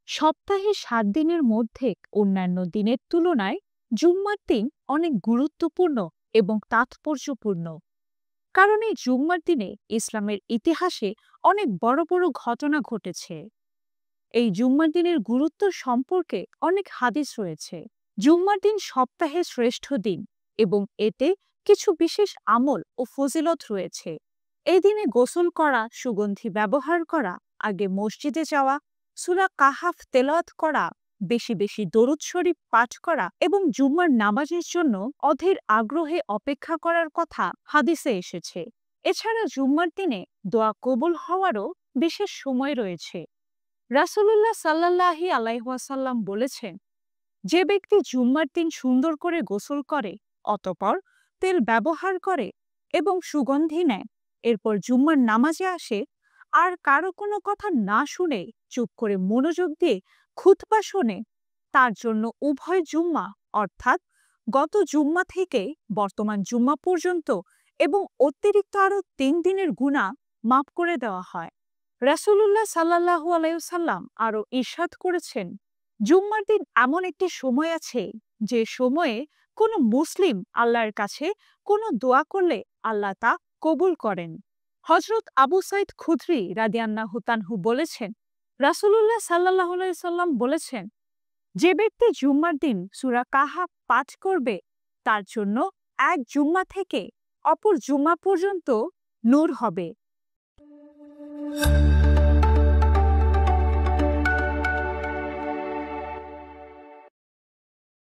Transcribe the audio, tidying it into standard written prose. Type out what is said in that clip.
সপ্তাহে ৭ দিনের মধ্যে অন্যান্য দিনের তুলনায় জুম্মার দিন অনেক গুরুত্বপূর্ণ এবং তাৎপর্যপূর্ণ। কারণ এই জুম্মার দিনে ইসলামের ইতিহাসে অনেক বড় বড় ঘটনা ঘটেছে। এই জুম্মার দিনের গুরুত্ব সম্পর্কে অনেক হাদিস রয়েছে। জুম্মার দিন সপ্তাহের শ্রেষ্ঠ দিন এবং এতে কিছু বিশেষ আমল ও ফজিলত রয়েছে। এই দিনে গোসল করা, সুগন্ধি ব্যবহার করা, আগে মসজিদে যাওয়া, সূরা কাহাফ তেলাওয়াত করা, বেশি বেশি দরুদ শরীফ পাঠ করা এবং জুম্মার নামাজের জন্য অধীর আগ্রহে অপেক্ষা করার কথা হাদিসে এসেছে। এছাড়া জুম্মার দিনে দোয়া কবুল হওয়ারও বিশেষ সময় রয়েছে। রাসূলুল্লাহ সাল্লাল্লাহু আলাইহি ওয়াসাল্লাম বলেছেন, যে ব্যক্তি জুম্মার দিন সুন্দর করে গোসল করে, অতঃপর তেল ব্যবহার করে এবং সুগন্ধি নেয়, এরপর জুম্মার নামাজে আসে, আর কারো কোনো কথা না শুনে চুপ করে মনোযোগ দিয়ে খুতবা শোনে, তার জন্য উভয় জুম্মা অর্থাৎ গত জুম্মা থেকে বর্তমান জুম্মা পর্যন্ত এবং অতিরিক্ত আরও ৩ দিনের গুনাহ মাফ করে দেওয়া হয়। রাসূলুল্লাহ সাল্লাল্লাহু আলাইহি ওয়াসাল্লাম আরও ইরশাদ করেছেন, জুম্মার দিন এমন একটি সময় আছে যে সময়ে কোনো মুসলিম আল্লাহর কাছে কোনো দোয়া করলে আল্লাহ তা কবুল করেন। হযরত আবু সাঈদ খুদরি রাদিয়াল্লাহু তাআলা বলেছেন, রাসূলুল্লাহ সাল্লাল্লাহু আলাইহি সাল্লাম বলেছেন, যে ব্যক্তি জুম্মার দিন সূরা কাহাফ পাঠ করবে, তার জন্য এক জুম্মা থেকে অপর জুম্মা পর্যন্ত নূর হবে।